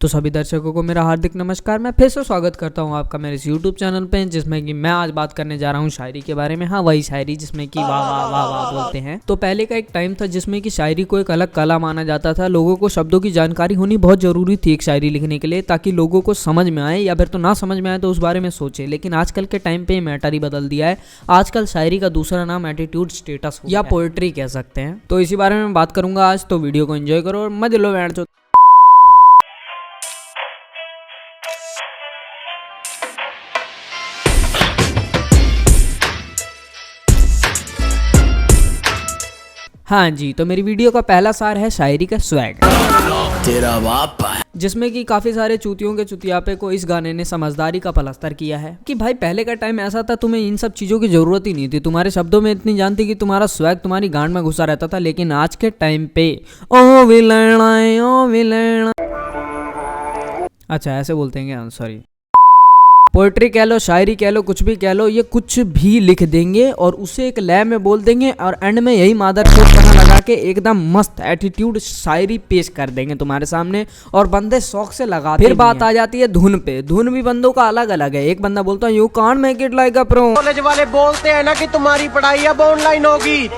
तो सभी दर्शकों को मेरा हार्दिक नमस्कार। मैं फिर से स्वागत करता हूं आपका मेरे इस YouTube चैनल पे, जिसमें कि मैं आज बात करने जा रहा हूं शायरी के बारे में। हाँ, वही शायरी जिसमें कि वाह वाह वाह वाह बोलते हैं। तो पहले का एक टाइम था जिसमें कि शायरी को एक अलग कला माना जाता था। लोगों को शब्दों की जानकारी होनी बहुत जरूरी थी एक शायरी लिखने के लिए, ताकि लोगों को समझ में आए या फिर तो ना समझ में आए तो उस बारे में सोचे। लेकिन आजकल के टाइम पे मैटर ही बदल दिया है। आजकल शायरी का दूसरा नाम एटीट्यूड स्टेटस या पोएट्री कह सकते हैं। तो इसी बारे में बात करूंगा आज। तो वीडियो को एंजॉय करो और मजे लो। बैठ हाँ जी, तो मेरी वीडियो का पहला सार है शायरी का स्वैग, तेरा बाप जिसमें कि काफी सारे चूतियों के चुतियापे को इस गाने ने समझदारी का पलस्तर किया है कि भाई पहले का टाइम ऐसा था, तुम्हें इन सब चीजों की जरूरत ही नहीं थी। तुम्हारे शब्दों में इतनी जान थी कि तुम्हारा स्वैग तुम्हारी गांड में घुसा रहता था। लेकिन आज के टाइम पे ओ विलेना, अच्छा ऐसे बोलते हैं क्या? सॉरी। पोएट्री कह लो, शायरी कह लो, कुछ भी कह लो, ये कुछ भी लिख देंगे और उसे एक लय में बोल देंगे और एंड में यही मादर चोद लगा के एकदम मस्त एटीट्यूड शायरी पेश कर देंगे तुम्हारे सामने और बंदे शौक से लगाते। फिर बात आ जाती है धुन पे। धुन भी बंदों का अलग अलग है। एक बंदा बोलता है you can't make it like a pro. College वाले बोलते हैं ना कि तुम्हारी पढ़ाई अब ऑनलाइन होगी।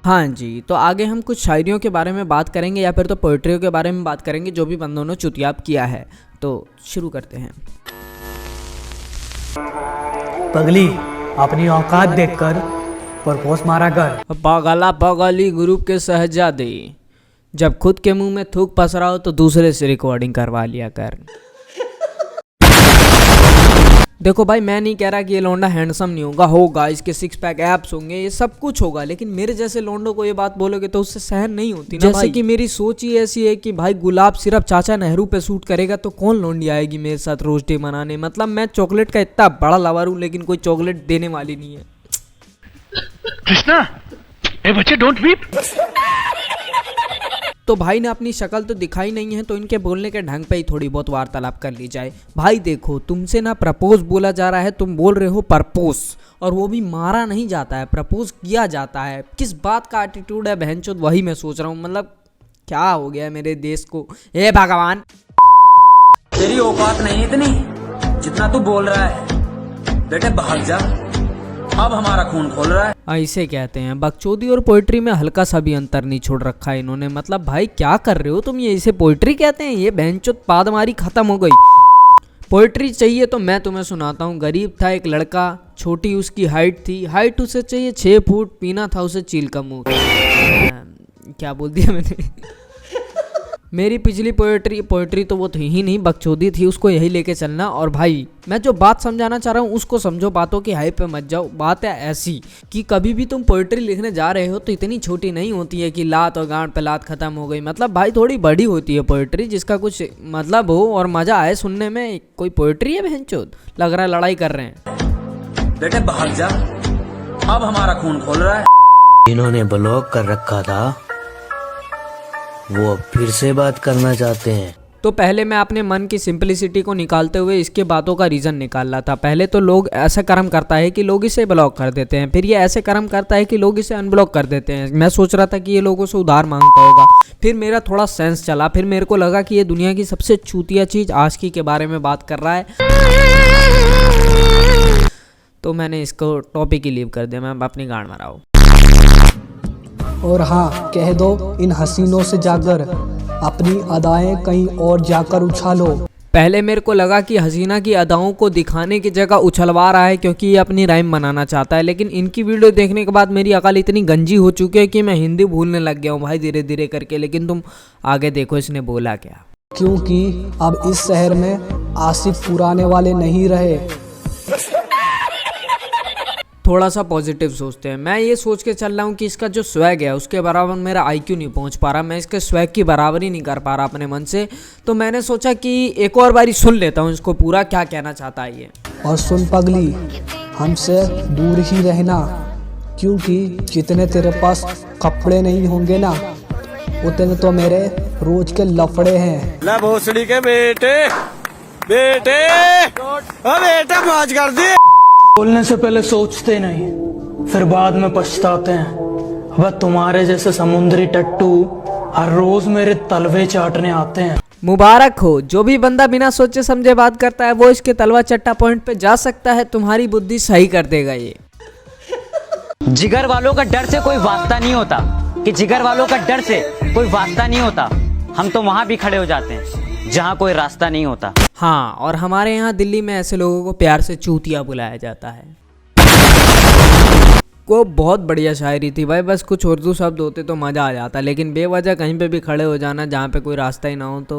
हाँ जी, तो आगे हम कुछ शायरियों के बारे में बात करेंगे या फिर तो पोएट्रियों के बारे में बात करेंगे जो भी बंदों ने चुतियाब किया है। तो शुरू करते हैं। पगली अपनी औकात देखकर प्रपोज मारा कर। पागला पगली ग्रुप के शहजादे, जब खुद के मुंह में थूक पसरा हो तो दूसरे से रिकॉर्डिंग करवा लिया कर। देखो भाई, मैं नहीं कह रहा कि ये लौंडा हैंडसम नहीं होगा इसके सिक्स पैक एब्स होंगे, ये सब कुछ होगा, लेकिन मेरे जैसे लौंडों को ये बात बोलोगे तो उससे सहन नहीं होती ना। जैसे कि मेरी सोच ही ऐसी है कि भाई गुलाब सिर्फ चाचा नेहरू पे सूट करेगा तो कौन लौंडी आएगी मेरे साथ रोज डे मनाने। मतलब मैं चॉकलेट का इतना बड़ा लवर हूँ लेकिन कोई चॉकलेट देने वाली नहीं है। कृष्णा, ए बच्चे डोंट वीप। तो भाई ने अपनी शक्ल तो दिखाई नहीं है, तो इनके बोलने के ढंग पे ही थोड़ी बहुत वार्तालाप कर ली जाए। भाई देखो, तुमसे ना प्रपोज बोला जा रहा है, तुम बोल रहे हो परपोज, और वो भी मारा नहीं जाता है, प्रपोज किया जाता है। किस बात का एटीट्यूड है बहनचोद, वही मैं सोच रहा हूँ। मतलब क्या हो गया मेरे देश को, हे भगवान। तेरी औकात नहीं इतनी जितना तू बोल रहा है। बेटे भाग जा, अब हमारा खून खोल रहा है। ऐसे कहते हैं। बकचोदी और पोइट्री में हल्का सा भी अंतर नहीं छोड़ रखा है इन्होंने। मतलब भाई क्या कर रहे हो तुम, ये इसे पोइट्री कहते हैं? ये बहनचोद पादमारी खत्म हो गई। पोइट्री चाहिए तो मैं तुम्हें सुनाता हूँ। गरीब था एक लड़का, छोटी उसकी हाइट थी, हाइट उसे चाहिए 6 फुट, पीना था उसे चील का मुंह। क्या बोल दिया मैंने? मेरी पिछली पोएट्री तो वो थी ही नहीं, बकचोदी थी, उसको यही लेके चलना। और भाई मैं जो बात समझाना चाह रहा हूँ उसको समझो, बातों की हाइप पे मत जाओ। बात है ऐसी कि कभी भी तुम पोएट्री लिखने जा रहे हो तो इतनी छोटी नहीं होती है कि लात और गांड पे लात खत्म हो गई। मतलब भाई थोड़ी बड़ी होती है पोएट्री, जिसका कुछ मतलब हो और मजा आए सुनने में। कोई पोएट्री है बहनचोद, लग रहा है लड़ाई कर रहे हैं। बेटे भाग जा, अब हमारा खून खोल रहा है। इन्होंने ब्लॉक कर रखा था, वो अब फिर से बात करना चाहते हैं। तो पहले मैं अपने मन की सिंपलिसिटी को निकालते हुए इसके बातों का रीज़न निकाल रहा था। पहले तो लोग ऐसा कर्म करता है कि लोग इसे ब्लॉक कर देते हैं, फिर ये ऐसे कर्म करता है कि लोग इसे अनब्लॉक कर देते हैं। मैं सोच रहा था कि ये लोगों से उधार मांगता होगा, फिर मेरा थोड़ा सेंस चला, फिर मेरे को लगा कि ये दुनिया की सबसे चूतिया चीज़ आशिकी के बारे में बात कर रहा है, तो मैंने इसको टॉपिक ही लीव कर दिया। मैं अपनी गांड मराऊँ। और हाँ, कह दो इन हसीनों से जाकर अपनी अदाएं कहीं और जाकर उछालो। पहले मेरे को लगा कि हसीना की अदाओं को दिखाने की जगह उछलवा रहा है क्योंकि ये अपनी राइम बनाना चाहता है, लेकिन इनकी वीडियो देखने के बाद मेरी अकल इतनी गंजी हो चुकी है कि मैं हिंदी भूलने लग गया हूँ भाई धीरे धीरे करके। लेकिन तुम आगे देखो इसने बोला क्या। क्योंकि अब इस शहर में आशिक पुराने वाले नहीं रहे। थोड़ा सा पॉजिटिव सोचते हैं। मैं ये सोच के चल रहा हूँ कि इसका जो स्वैग है उसके बराबर मेरा आईक्यू नहीं पहुँच पा रहा, मैं इसके स्वैग की बराबरी नहीं कर पा रहा अपने मन से। तो मैंने सोचा कि एक और बारी सुन लेता हूँ इसको पूरा, क्या कहना चाहता है ये। और सुन पगली, हमसे दूर ही रहना, क्योंकि जितने तेरे पास कपड़े नहीं होंगे ना, उतने तो मेरे रोज के लफड़े हैं। ला भोसड़ी के बेटे बेटे बेटा मौज कर दी। बोलने से पहले सोचते नहीं, फिर बाद में पछताते हैं। अब तुम्हारे जैसे समुद्री टट्टू हर रोज मेरे तलवे चाटने आते हैं। मुबारक हो, जो भी बंदा बिना सोचे समझे बात करता है वो इसके तलवा चट्टा पॉइंट पे जा सकता है। तुम्हारी बुद्धि सही कर देगा ये। जिगर वालों का डर से कोई वास्ता नहीं होता, कि जिगर वालों का डर से कोई वास्ता नहीं होता। हम तो वहां भी खड़े हो जाते हैं जहां कोई रास्ता नहीं होता। हाँ, और हमारे यहाँ दिल्ली में ऐसे लोगों को प्यार से चूतिया बुलाया जाता है। वो बहुत बढ़िया शायरी थी भाई, बस कुछ उर्दू शब्द होते तो मज़ा आ जाता, लेकिन बेवजह कहीं पे भी खड़े हो जाना जहाँ पे कोई रास्ता ही ना हो तो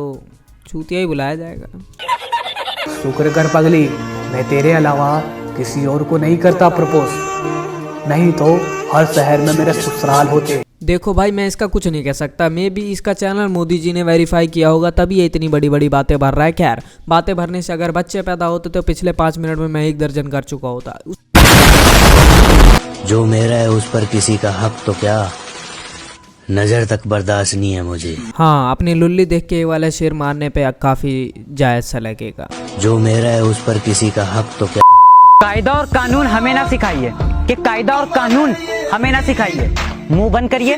चूतिया ही बुलाया जाएगा। शुक्र कर पगली, मैं तेरे अलावा किसी और को नहीं करता प्रपोज, नहीं तो हर शहर में मेरे ससुराल होते। देखो भाई, मैं इसका कुछ नहीं कह सकता, मे भी इसका चैनल मोदी जी ने वेरीफाई किया होगा तभी ये इतनी बड़ी बड़ी बातें भर रहा है। खैर, बातें भरने से अगर बच्चे पैदा होते तो पिछले 5 मिनट में मैं 1 दर्जन कर चुका होता। जो मेरा है उस पर किसी का हक तो क्या, नजर तक बर्दाश्त नहीं है मुझे। हाँ, अपनी लुल्ली देख के ये वाला शेर मारने पे काफी जायज सा लगेगा। जो मेरा है उस पर किसी का हक तो क्या। कायदा और कानून हमें ना सिखाइए, कि कायदा और कानून हमें ना सिखाइए। मुंह बंद करिए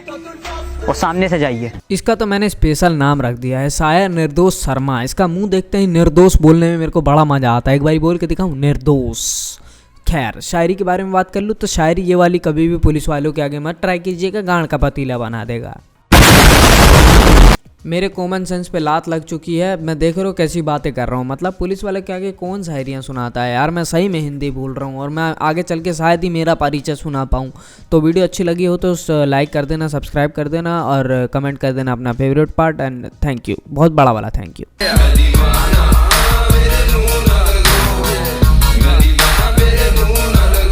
और सामने से जाइए। इसका तो मैंने स्पेशल नाम रख दिया है, शायर निर्दोष शर्मा। इसका मुंह देखते ही निर्दोष बोलने में मेरे को बड़ा मजा आता है। एक बार बोल के दिखाऊं, निर्दोष। खैर, शायरी के बारे में बात कर लूँ तो शायरी ये वाली कभी भी पुलिस वालों के आगे मत ट्राई कीजिएगा, गांड का पतीला बना देगा। मेरे कॉमन सेंस पे लात लग चुकी है। मैं देख रहा हूँ कैसी बातें कर रहा हूँ, मतलब पुलिस वाले के आगे कौन शायरियाँ सुनाता है यार। मैं सही में हिंदी बोल रहा हूँ और मैं आगे चल के शायद ही मेरा परिचय सुना पाऊँ। तो वीडियो अच्छी लगी हो तो लाइक कर देना, सब्सक्राइब कर देना और कमेंट कर देना अपना favourite part. And thank you, बहुत बड़ा वाला थैंक यू।